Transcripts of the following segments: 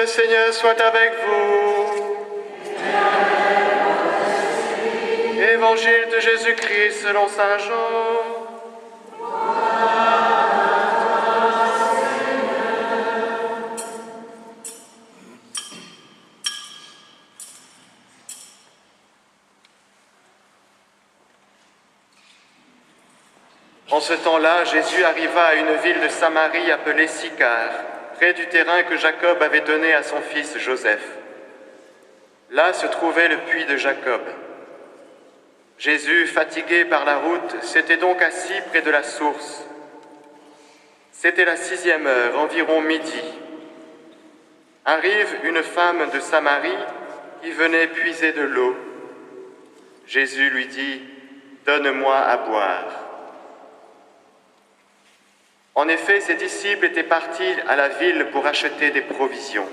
Le Seigneur soit avec vous. Évangile de Jésus-Christ selon saint Jean. En ce temps-là, Jésus arriva à une ville de Samarie appelée Sychar, près du terrain que Jacob avait donné à son fils Joseph. Là se trouvait le puits de Jacob. Jésus, fatigué par la route, s'était donc assis près de la source. C'était la 6e heure, environ midi. Arrive une femme de Samarie qui venait puiser de l'eau. Jésus lui dit « Donne-moi à boire ». En effet, ses disciples étaient partis à la ville pour acheter des provisions.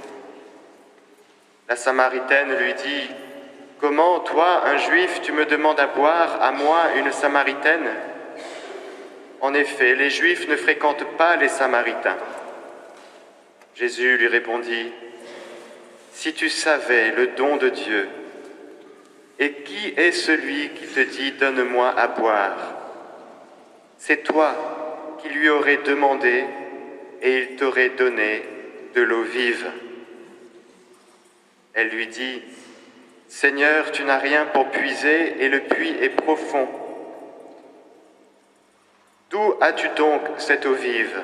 La Samaritaine lui dit « Comment, toi, un Juif, tu me demandes à boire, à moi, une Samaritaine ?» En effet, les Juifs ne fréquentent pas les Samaritains. Jésus lui répondit « Si tu savais le don de Dieu, et qui est celui qui te dit « Donne-moi à boire ?» C'est toi qui lui aurais demandé, et il t'aurait donné de l'eau vive. Elle lui dit « Seigneur, tu n'as rien pour puiser, et le puits est profond. D'où as-tu donc cette eau vive?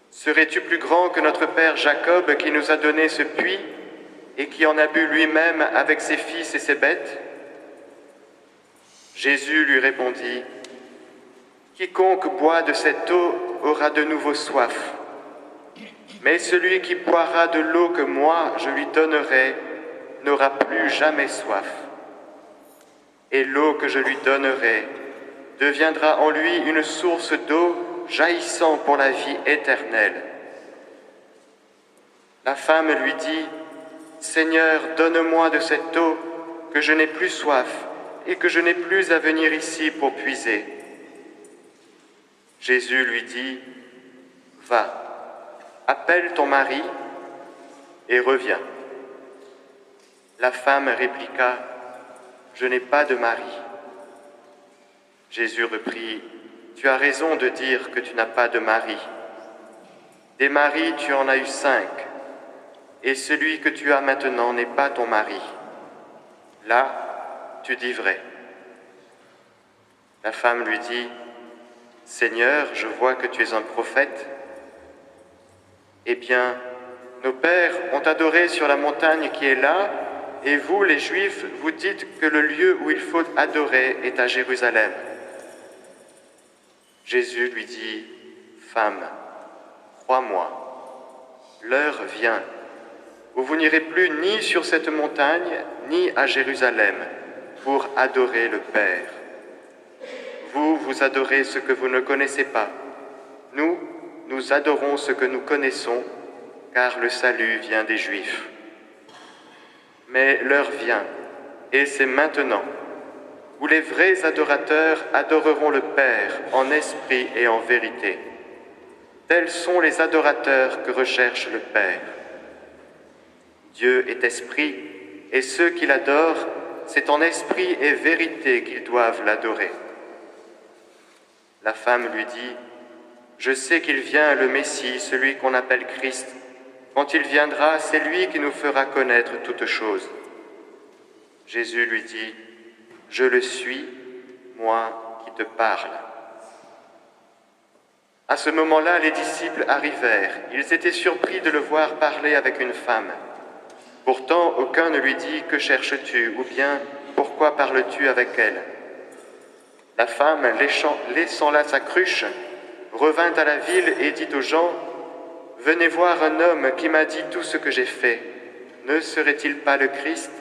Serais-tu plus grand que notre père Jacob qui nous a donné ce puits et qui en a bu lui-même avec ses fils et ses bêtes ?» Jésus lui répondit « Quiconque boit de cette eau aura de nouveau soif. Mais celui qui boira de l'eau que moi je lui donnerai n'aura plus jamais soif. Et l'eau que je lui donnerai deviendra en lui une source d'eau jaillissant pour la vie éternelle. » La femme lui dit « Seigneur, donne-moi de cette eau, que je n'ai plus soif et que je n'ai plus à venir ici pour puiser. » Jésus lui dit « Va, appelle ton mari et reviens. » La femme répliqua « Je n'ai pas de mari. » Jésus reprit « Tu as raison de dire que tu n'as pas de mari. Des maris, tu en as eu 5, et celui que tu as maintenant n'est pas ton mari. Là, tu dis vrai. » La femme lui dit « Seigneur, je vois que tu es un prophète. Eh bien, nos pères ont adoré sur la montagne qui est là, et vous, les Juifs, vous dites que le lieu où il faut adorer est à Jérusalem. » Jésus lui dit « Femme, crois-moi, l'heure vient où vous n'irez plus ni sur cette montagne, ni à Jérusalem, pour adorer le Père. Vous, vous adorez ce que vous ne connaissez pas. Nous, nous adorons ce que nous connaissons, car le salut vient des Juifs. Mais l'heure vient, et c'est maintenant, où les vrais adorateurs adoreront le Père en esprit et en vérité. Tels sont les adorateurs que recherche le Père. Dieu est esprit, et ceux qui l'adorent, c'est en esprit et vérité qu'ils doivent l'adorer. La femme lui dit « Je sais qu'il vient le Messie, celui qu'on appelle Christ. Quand il viendra, c'est lui qui nous fera connaître toutes choses. » Jésus lui dit « Je le suis, moi qui te parle. » À ce moment-là, les disciples arrivèrent. Ils étaient surpris de le voir parler avec une femme. Pourtant, aucun ne lui dit « Que cherches-tu » ou bien « Pourquoi parles-tu avec elle ?» La femme, laissant là sa cruche, revint à la ville et dit aux gens « Venez voir un homme qui m'a dit tout ce que j'ai fait. Ne serait-il pas le Christ ?»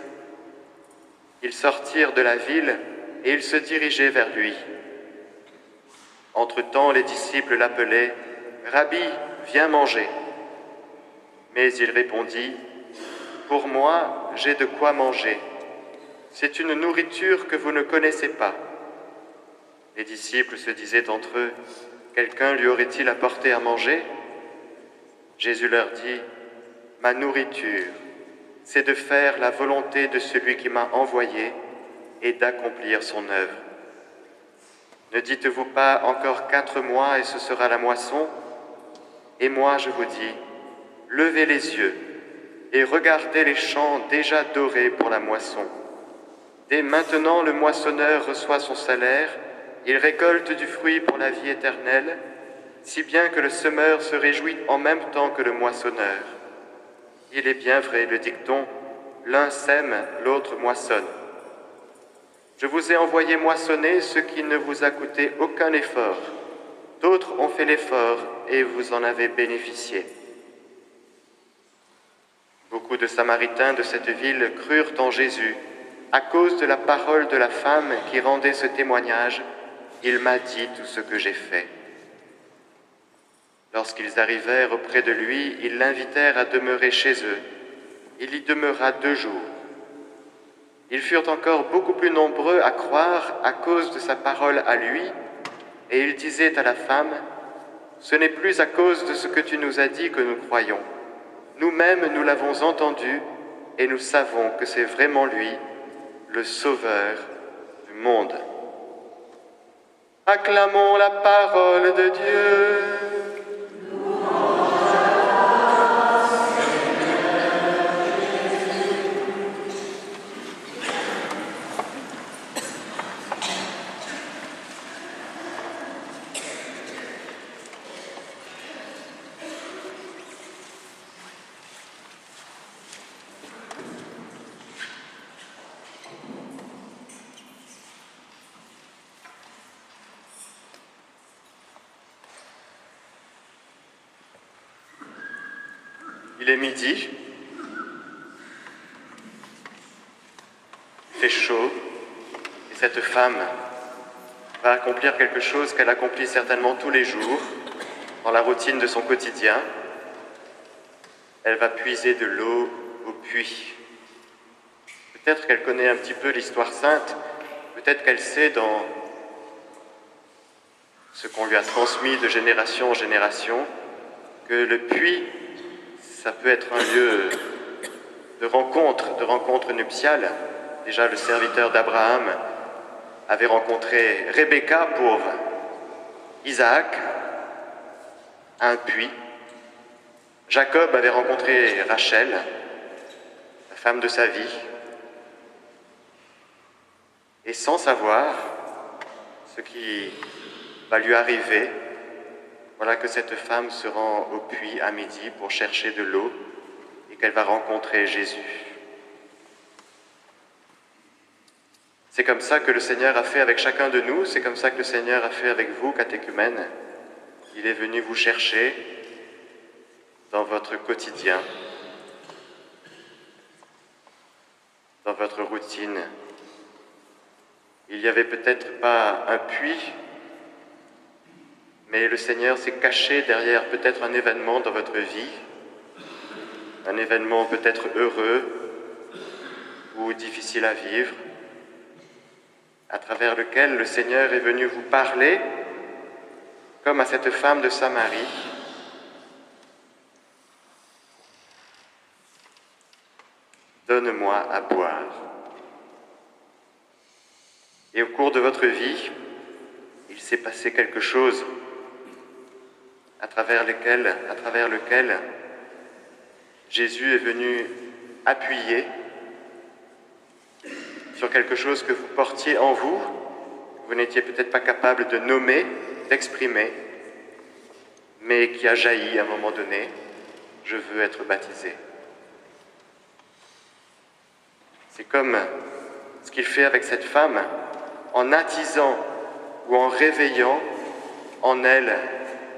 Ils sortirent de la ville et ils se dirigeaient vers lui. Entre-temps, les disciples l'appelaient « Rabbi, viens manger. » Mais il répondit « Pour moi, j'ai de quoi manger. C'est une nourriture que vous ne connaissez pas. » Les disciples se disaient entre eux « Quelqu'un lui aurait-il apporté à manger ?» Jésus leur dit ma nourriture, c'est de faire la volonté de celui qui m'a envoyé et d'accomplir son œuvre. Ne dites-vous pas encore 4 mois et ce sera la moisson? Et moi je vous dis, levez les yeux et regardez les champs déjà dorés pour la moisson. Dès maintenant le moissonneur reçoit son salaire, il récolte du fruit pour la vie éternelle, si bien que le semeur se réjouit en même temps que le moissonneur. Il est bien vrai le dicton, l'un sème, l'autre moissonne. Je vous ai envoyé moissonner ce qui ne vous a coûté aucun effort. D'autres ont fait l'effort et vous en avez bénéficié. Beaucoup de Samaritains de cette ville crurent en Jésus à cause de la parole de la femme qui rendait ce témoignage. Il m'a dit tout ce que j'ai fait. Lorsqu'ils arrivèrent auprès de lui, ils l'invitèrent à demeurer chez eux. Il y demeura 2 jours. Ils furent encore beaucoup plus nombreux à croire à cause de sa parole à lui, et il disait à la femme, « Ce n'est plus à cause de ce que tu nous as dit que nous croyons. Nous-mêmes, nous l'avons entendu, et nous savons que c'est vraiment lui, le Sauveur du monde. » Acclamons la parole de Dieu. Il est midi, il fait chaud, et cette femme va accomplir quelque chose qu'elle accomplit certainement tous les jours, dans la routine de son quotidien. Elle va puiser de l'eau au puits. Peut-être qu'elle connaît un petit peu l'histoire sainte, peut-être qu'elle sait dans ce qu'on lui a transmis de génération en génération, que le puits, ça peut être un lieu de rencontre nuptiale. Déjà, le serviteur d'Abraham avait rencontré Rebecca pour Isaac à un puits. Jacob avait rencontré Rachel, la femme de sa vie. Et sans savoir ce qui va lui arriver, voilà que cette femme se rend au puits à midi pour chercher de l'eau et qu'elle va rencontrer Jésus. C'est comme ça que le Seigneur a fait avec chacun de nous, c'est comme ça que le Seigneur a fait avec vous, catéchumènes. Il est venu vous chercher dans votre quotidien, dans votre routine. Il n'y avait peut-être pas un puits, mais le Seigneur s'est caché derrière peut-être un événement dans votre vie, un événement peut-être heureux ou difficile à vivre, à travers lequel le Seigneur est venu vous parler, comme à cette femme de Samarie. Donne-moi à boire. Et au cours de votre vie, il s'est passé quelque chose à travers lequel Jésus est venu appuyer sur quelque chose que vous portiez en vous, que vous n'étiez peut-être pas capable de nommer, d'exprimer, mais qui a jailli à un moment donné. Je veux être baptisé. C'est comme ce qu'il fait avec cette femme, en attisant ou en réveillant en elle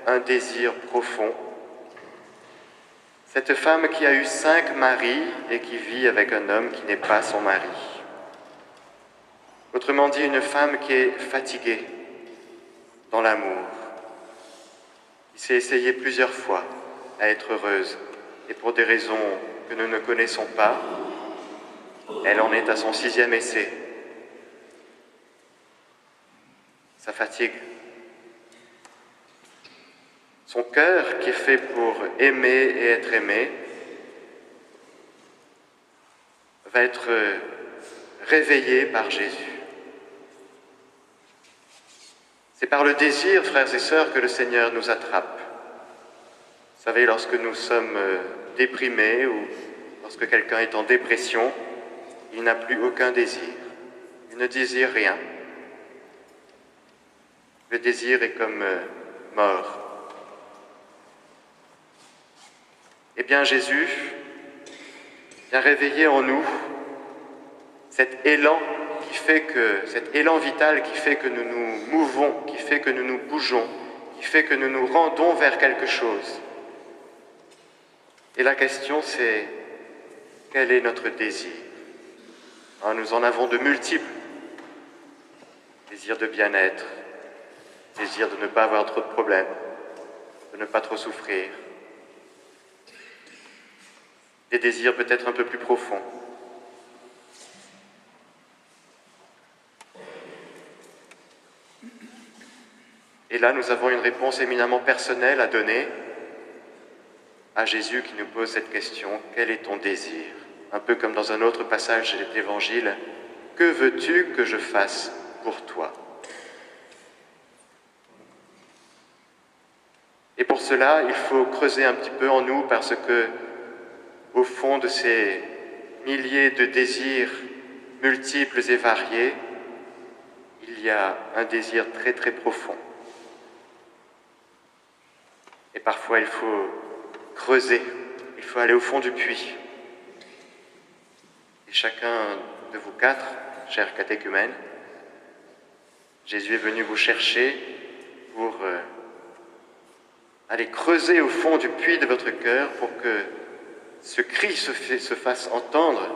un désir profond. Cette femme qui a eu 5 maris et qui vit avec un homme qui n'est pas son mari. Autrement dit, une femme qui est fatiguée dans l'amour, qui s'est essayée plusieurs fois à être heureuse, et pour des raisons que nous ne connaissons pas, elle en est à son 6e essai. Ça fatigue. Son cœur, qui est fait pour aimer et être aimé, va être réveillé par Jésus. C'est par le désir, frères et sœurs, que le Seigneur nous attrape. Vous savez, lorsque nous sommes déprimés ou lorsque quelqu'un est en dépression, il n'a plus aucun désir. Il ne désire rien. Le désir est comme mort. Eh bien, Jésus vient réveiller en nous cet élan cet élan vital qui fait que nous nous mouvons, qui fait que nous nous bougeons, qui fait que nous nous rendons vers quelque chose. Et la question, c'est quel est notre désir? Nous en avons de multiples. Désir de bien-être, désir de ne pas avoir trop de problèmes, de ne pas trop souffrir. Des désirs peut-être un peu plus profonds. Et là, nous avons une réponse éminemment personnelle à donner à Jésus qui nous pose cette question, quel est ton désir? Un peu comme dans un autre passage de l'Évangile, que veux-tu que je fasse pour toi? Et pour cela, il faut creuser un petit peu en nous parce que, au fond de ces milliers de désirs multiples et variés, il y a un désir très très profond. Et parfois, il faut creuser, il faut aller au fond du puits. Et chacun de vous quatre, chers catéchumènes, Jésus est venu vous chercher pour aller creuser au fond du puits de votre cœur pour que ce cri se fasse entendre.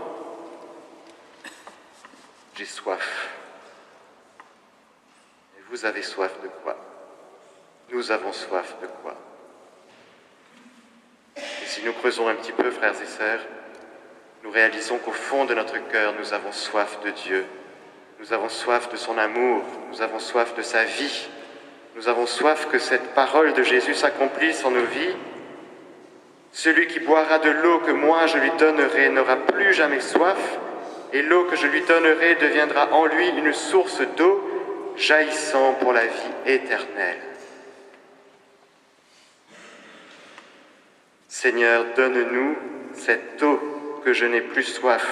J'ai soif. Et vous avez soif de quoi? Nous avons soif de quoi? Et si nous creusons un petit peu, frères et sœurs, nous réalisons qu'au fond de notre cœur, nous avons soif de Dieu. Nous avons soif de son amour. Nous avons soif de sa vie. Nous avons soif que cette parole de Jésus s'accomplisse en nos vies. Celui qui boira de l'eau que moi je lui donnerai n'aura plus jamais soif, et l'eau que je lui donnerai deviendra en lui une source d'eau jaillissant pour la vie éternelle. Seigneur, donne-nous cette eau que je n'ai plus soif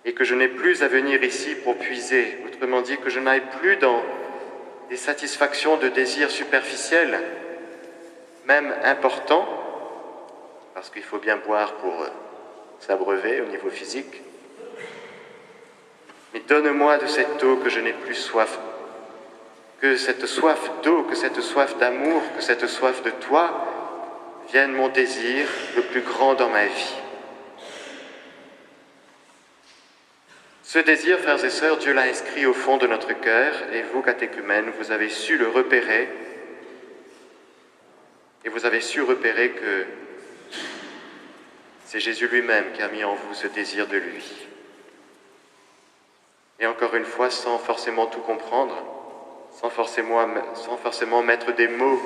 et que je n'ai plus à venir ici pour puiser. Autrement dit, que je n'aille plus dans des satisfactions de désirs superficiels, même importants, parce qu'il faut bien boire pour s'abreuver au niveau physique. Mais donne-moi de cette eau que je n'ai plus soif, que cette soif d'eau, que cette soif d'amour, que cette soif de toi vienne mon désir le plus grand dans ma vie. Ce désir, frères et sœurs, Dieu l'a inscrit au fond de notre cœur, et vous, catéchumènes, vous avez su le repérer, et vous avez su repérer que c'est Jésus lui-même qui a mis en vous ce désir de lui. Et encore une fois, sans forcément tout comprendre, sans forcément mettre des mots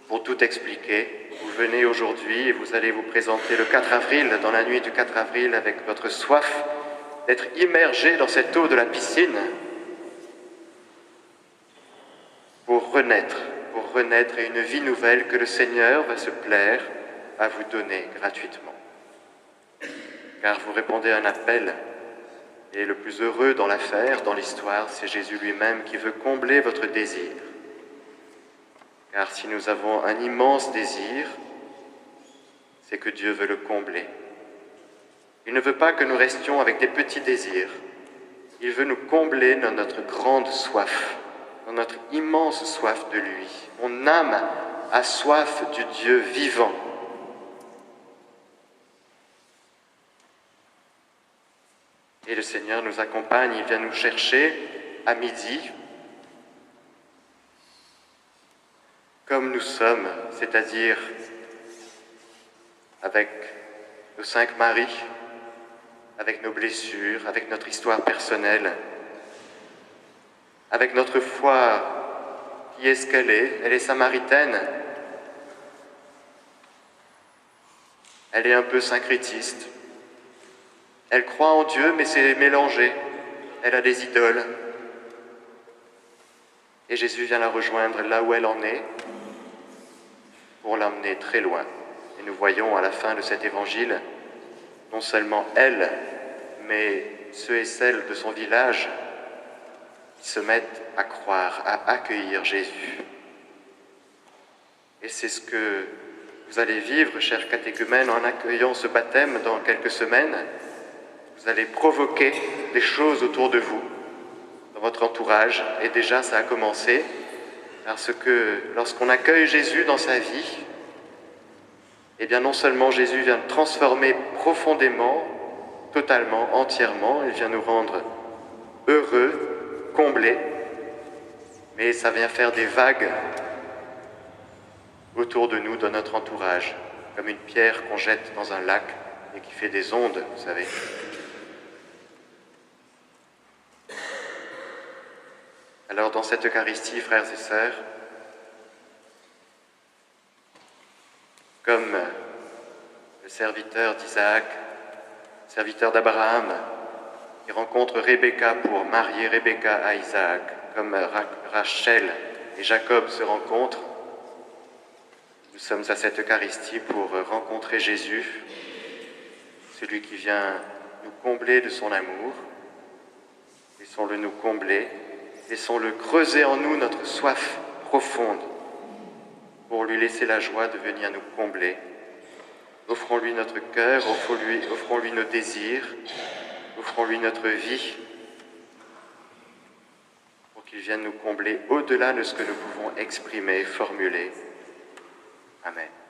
pour tout expliquer, vous venez aujourd'hui et vous allez vous présenter le 4 avril, dans la nuit du 4 avril, avec votre soif d'être immergé dans cette eau de la piscine pour renaître et une vie nouvelle que le Seigneur va se plaire à vous donner gratuitement. Car vous répondez à un appel, et le plus heureux dans l'affaire, dans l'histoire, c'est Jésus lui-même qui veut combler votre désir. Car si nous avons un immense désir, c'est que Dieu veut le combler. Il ne veut pas que nous restions avec des petits désirs. Il veut nous combler dans notre grande soif, dans notre immense soif de lui. Mon âme a soif du Dieu vivant. Et le Seigneur nous accompagne, il vient nous chercher à midi, comme nous sommes, c'est-à-dire avec nos 5 maris, avec nos blessures, avec notre histoire personnelle, avec notre foi qui est ce qu'elle est. Elle est samaritaine, elle est un peu syncrétiste, Elle croit en Dieu, mais c'est mélangé. Elle a des idoles. Et Jésus vient la rejoindre là où elle en est pour l'emmener très loin. Et nous voyons à la fin de cet évangile, non seulement elle, mais ceux et celles de son village qui se mettent à croire, à accueillir Jésus. Et c'est ce que vous allez vivre, chers catéchumènes, en accueillant ce baptême dans quelques semaines. Vous allez provoquer des choses autour de vous, dans votre entourage, et déjà ça a commencé, parce que lorsqu'on accueille Jésus dans sa vie, eh bien non seulement Jésus vient transformer profondément, totalement, entièrement, il vient nous rendre heureux, comblés, mais ça vient faire des vagues autour de nous, dans notre entourage, comme une pierre qu'on jette dans un lac et qui fait des ondes, vous savez. Alors dans cette Eucharistie, frères et sœurs, comme le serviteur d'Isaac, serviteur d'Abraham, qui rencontre Rebecca pour marier Rebecca à Isaac, comme Rachel et Jacob se rencontrent, nous sommes à cette Eucharistie pour rencontrer Jésus, celui qui vient nous combler de son amour. Laissons-le nous combler, laissons-le creuser en nous notre soif profonde pour lui laisser la joie de venir nous combler. Offrons-lui notre cœur, offrons-lui nos désirs, offrons-lui notre vie pour qu'il vienne nous combler au-delà de ce que nous pouvons exprimer, formuler. Amen.